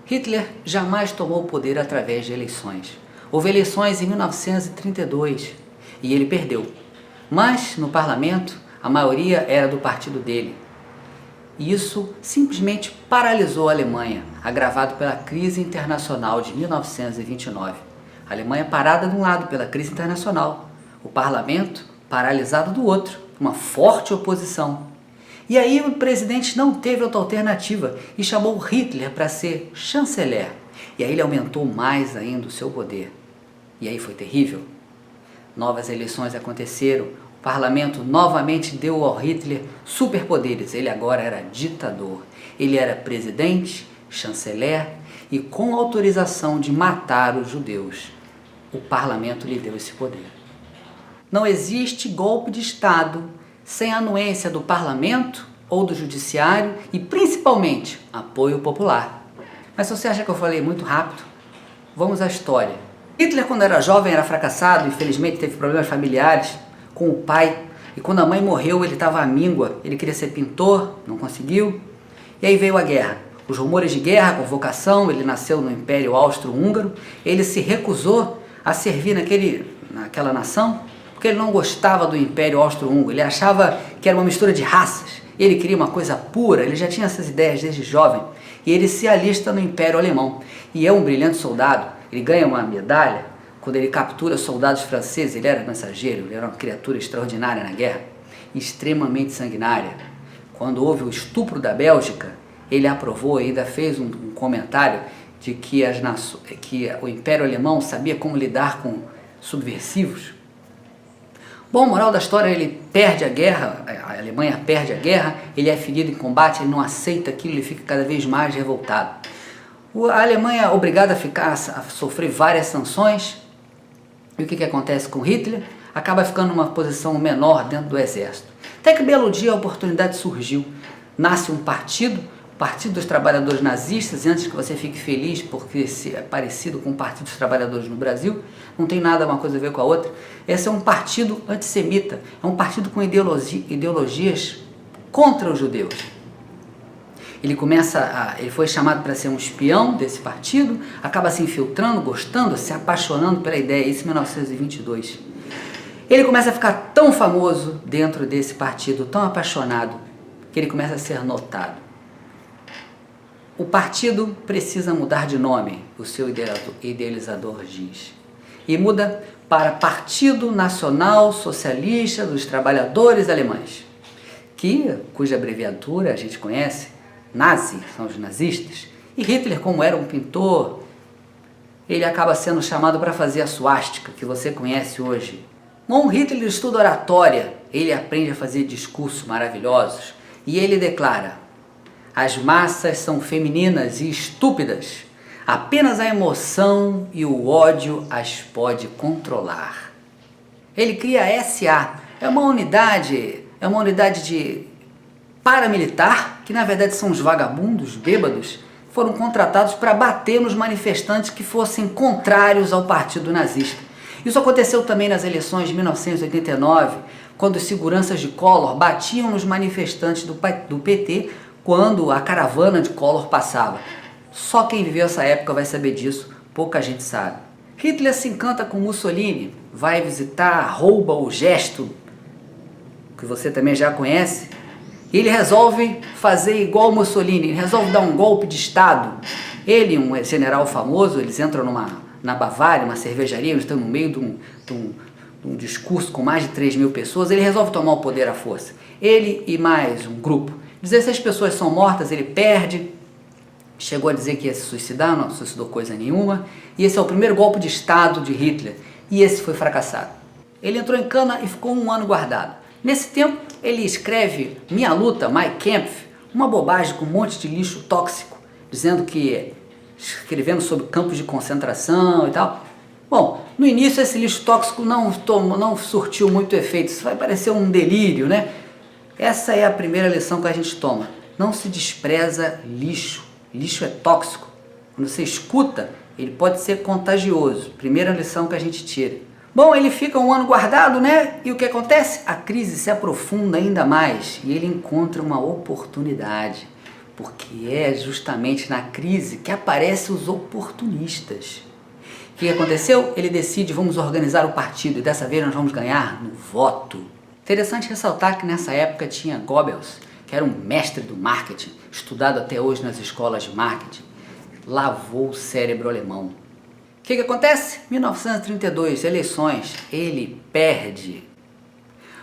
Hitler jamais tomou o poder através de eleições. Houve eleições em 1932 e ele perdeu. Mas, no parlamento, a maioria era do partido dele. E isso simplesmente paralisou a Alemanha, agravado pela crise internacional de 1929. A Alemanha parada de um lado pela crise internacional, o parlamento paralisado do outro, uma forte oposição. E aí o presidente não teve outra alternativa e chamou Hitler para ser chanceler. E aí ele aumentou mais ainda o seu poder. E aí foi terrível. Novas eleições aconteceram, o parlamento novamente deu ao Hitler superpoderes. Ele agora era ditador. Ele era presidente, chanceler e com autorização de matar os judeus. O parlamento lhe deu esse poder. Não existe golpe de Estado sem anuência do parlamento ou do judiciário e, principalmente, apoio popular. Mas se você acha que eu falei muito rápido, vamos à história. Hitler, quando era jovem, era fracassado, infelizmente teve problemas familiares com o pai. E quando a mãe morreu, ele estava à míngua, ele queria ser pintor, não conseguiu. E aí veio a guerra. Os rumores de guerra, convocação, ele nasceu no Império Austro-Húngaro, ele se recusou a servir naquela nação, porque ele não gostava do Império Austro-Húngaro, ele achava que era uma mistura de raças, ele queria uma coisa pura, ele já tinha essas ideias desde jovem, e ele se alista no Império Alemão, e é um brilhante soldado, ele ganha uma medalha, quando ele captura soldados franceses, ele era mensageiro, ele era uma criatura extraordinária na guerra, extremamente sanguinária. Quando houve o estupro da Bélgica, ele aprovou e ainda fez um comentário de que o Império Alemão sabia como lidar com subversivos. Bom, moral da história, ele perde a guerra, a Alemanha perde a guerra, ele é ferido em combate, ele não aceita aquilo, ele fica cada vez mais revoltado. A Alemanha é obrigada a sofrer várias sanções, e o que acontece com Hitler? Acaba ficando numa posição menor dentro do exército. Até que belo dia a oportunidade surgiu, nasce um partido, o Partido dos Trabalhadores Nazistas, e antes que você fique feliz porque é parecido com o Partido dos Trabalhadores no Brasil, não tem nada uma coisa a ver com a outra, esse é um partido antissemita, é um partido com ideologias contra os judeus. Ele foi chamado para ser um espião desse partido, acaba se infiltrando, gostando, se apaixonando pela ideia, isso em 1922. Ele começa a ficar tão famoso dentro desse partido, tão apaixonado, que ele começa a ser notado. O partido precisa mudar de nome, o seu idealizador diz. E muda para Partido Nacional Socialista dos Trabalhadores Alemães, cuja abreviatura a gente conhece, Nazi, são os nazistas. E Hitler, como era um pintor, ele acaba sendo chamado para fazer a suástica, que você conhece hoje. Bom, Hitler estuda oratória, ele aprende a fazer discursos maravilhosos, e ele declara: as massas são femininas e estúpidas. Apenas a emoção e o ódio as pode controlar. Ele cria a SA. É uma unidade de paramilitar, que na verdade são os vagabundos, bêbados, foram contratados para bater nos manifestantes que fossem contrários ao partido nazista. Isso aconteceu também nas eleições de 1989, quando os seguranças de Collor batiam nos manifestantes do PT, quando a caravana de Collor passava. Só quem viveu essa época vai saber disso, pouca gente sabe. Hitler se encanta com Mussolini, vai visitar, rouba o gesto, que você também já conhece, e ele resolve fazer igual Mussolini, ele resolve dar um golpe de Estado. Ele, um general famoso, eles entram na Bavária, uma cervejaria, eles estão no meio de um discurso com mais de 3.000 pessoas, ele resolve tomar o poder à força. Ele e mais um grupo. 16 pessoas são mortas, ele perde, chegou a dizer que ia se suicidar, não suicidou coisa nenhuma, e esse é o primeiro golpe de Estado de Hitler, e esse foi fracassado. Ele entrou em cana e ficou um ano guardado. Nesse tempo, ele escreve Minha Luta, Mein Kampf, uma bobagem com um monte de lixo tóxico, escrevendo sobre campos de concentração e tal. Bom, no início esse lixo tóxico não surtiu muito efeito, isso vai parecer um delírio, né? Essa é a primeira lição que a gente toma. Não se despreza lixo. Lixo é tóxico. Quando você escuta, ele pode ser contagioso. Primeira lição que a gente tira. Bom, ele fica um ano guardado, né? E o que acontece? A crise se aprofunda ainda mais e ele encontra uma oportunidade. porque é justamente na crise que aparecem os oportunistas. O que aconteceu? Ele decide, vamos organizar o partido e dessa vez nós vamos ganhar no voto. Interessante ressaltar que nessa época tinha Goebbels, que era um mestre do marketing, estudado até hoje nas escolas de marketing, lavou o cérebro alemão. O que acontece? 1932, eleições, ele perde.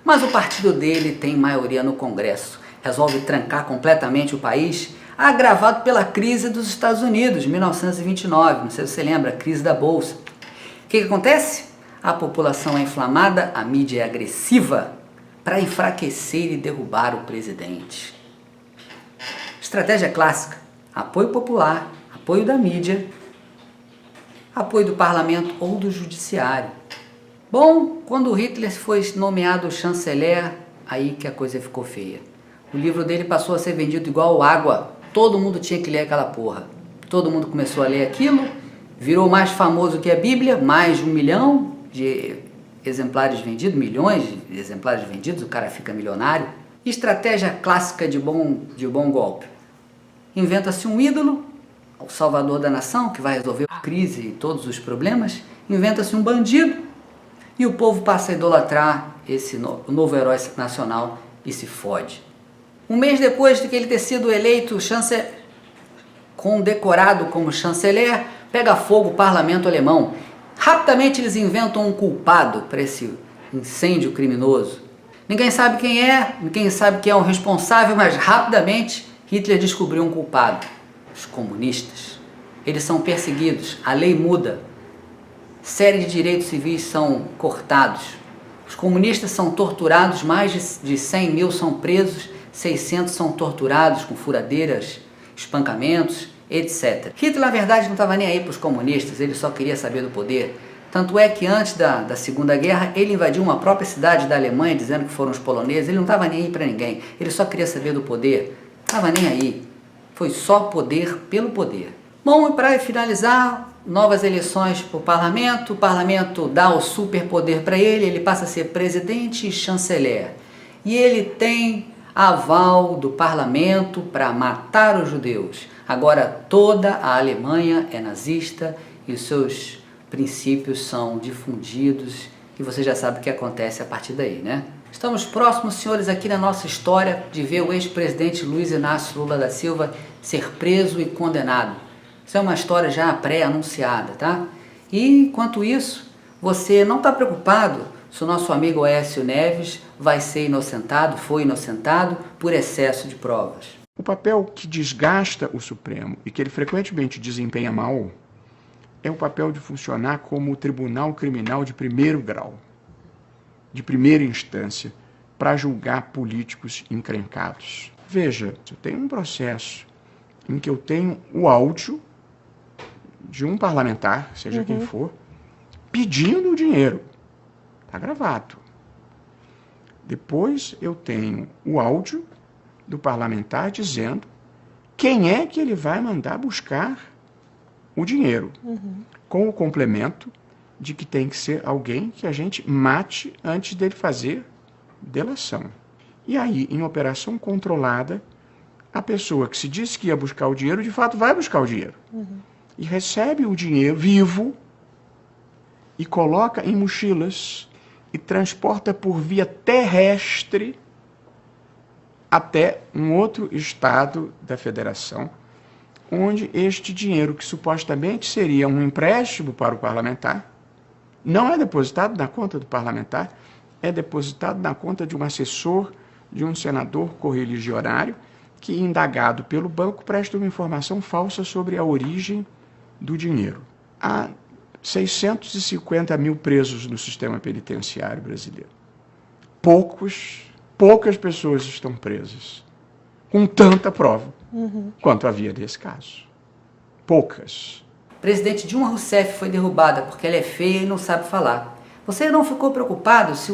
Mas o partido dele tem maioria no Congresso, resolve trancar completamente o país, agravado pela crise dos Estados Unidos, 1929, não sei se você lembra, a crise da Bolsa. O que acontece? A população é inflamada, a mídia é agressiva para enfraquecer e derrubar o presidente. Estratégia clássica, apoio popular, apoio da mídia, apoio do parlamento ou do judiciário. Bom, quando Hitler foi nomeado chanceler, aí que a coisa ficou feia. O livro dele passou a ser vendido igual água. Todo mundo tinha que ler aquela porra. Todo mundo começou a ler aquilo, virou mais famoso que a Bíblia, mais de 1 milhão de exemplares vendidos, milhões de exemplares vendidos, o cara fica milionário. Estratégia clássica de bom golpe. Inventa-se um ídolo, o salvador da nação, que vai resolver a crise e todos os problemas. Inventa-se um bandido e o povo passa a idolatrar esse novo herói nacional e se fode. Um mês depois de que ele ter sido eleito condecorado como chanceler, pega fogo o parlamento alemão. Rapidamente eles inventam um culpado para esse incêndio criminoso. Ninguém sabe quem é o responsável, mas rapidamente Hitler descobriu um culpado. Os comunistas. Eles são perseguidos, a lei muda. Série de direitos civis são cortados. Os comunistas são torturados, mais de 100 mil são presos, 600 são torturados com furadeiras, espancamentos, etc. Hitler, na verdade, não estava nem aí para os comunistas, ele só queria saber do poder. Tanto é que antes da Segunda Guerra, ele invadiu uma própria cidade da Alemanha, dizendo que foram os poloneses, ele não estava nem aí para ninguém, ele só queria saber do poder, não estava nem aí. Foi só poder pelo poder. Bom, e para finalizar, novas eleições para o parlamento dá o superpoder para ele passa a ser presidente e chanceler. E ele tem aval do parlamento para matar os judeus. Agora toda a Alemanha é nazista e os seus princípios são difundidos e você já sabe o que acontece a partir daí, né? Estamos próximos, senhores, aqui na nossa história de ver o ex-presidente Luiz Inácio Lula da Silva ser preso e condenado. Isso é uma história já pré-anunciada, tá? E, enquanto isso, você não está preocupado se o nosso amigo Aécio Neves vai ser inocentado, foi inocentado por excesso de provas. O papel que desgasta o Supremo e que ele frequentemente desempenha mal é o papel de funcionar como o tribunal criminal de primeiro grau, de primeira instância, para julgar políticos encrencados. Veja, eu tenho um processo em que eu tenho o áudio de um parlamentar, seja quem for, pedindo o dinheiro. Está gravado. Depois eu tenho o áudio do parlamentar dizendo quem é que ele vai mandar buscar o dinheiro, com o complemento de que tem que ser alguém que a gente mate antes dele fazer delação. E aí, em operação controlada, a pessoa que se disse que ia buscar o dinheiro, de fato vai buscar o dinheiro. E recebe o dinheiro vivo e coloca em mochilas e transporta por via terrestre até um outro estado da federação, onde este dinheiro, que supostamente seria um empréstimo para o parlamentar, não é depositado na conta do parlamentar, é depositado na conta de um assessor, de um senador correligionário, que, indagado pelo banco, presta uma informação falsa sobre a origem do dinheiro. Há 650 mil presos no sistema penitenciário brasileiro. Poucas pessoas estão presas com tanta prova quanto havia nesse caso. Poucas. O presidente Dilma Rousseff foi derrubada porque ela é feia e não sabe falar. Você não ficou preocupado se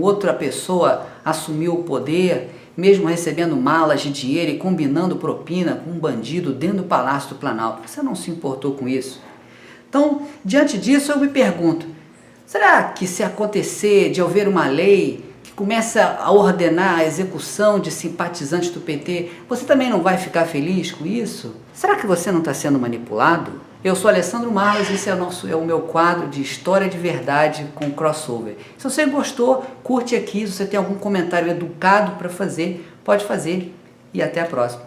outra pessoa assumiu o poder, mesmo recebendo malas de dinheiro e combinando propina com um bandido dentro do Palácio do Planalto? Você não se importou com isso? Então, diante disso, eu me pergunto, será que se acontecer de haver uma lei que começa a ordenar a execução de simpatizantes do PT, você também não vai ficar feliz com isso? Será que você não está sendo manipulado? Eu sou Alessandro Marlos, esse é o meu quadro de História de Verdade com crossover. Se você gostou, curte aqui, se você tem algum comentário educado para fazer, pode fazer e até a próxima.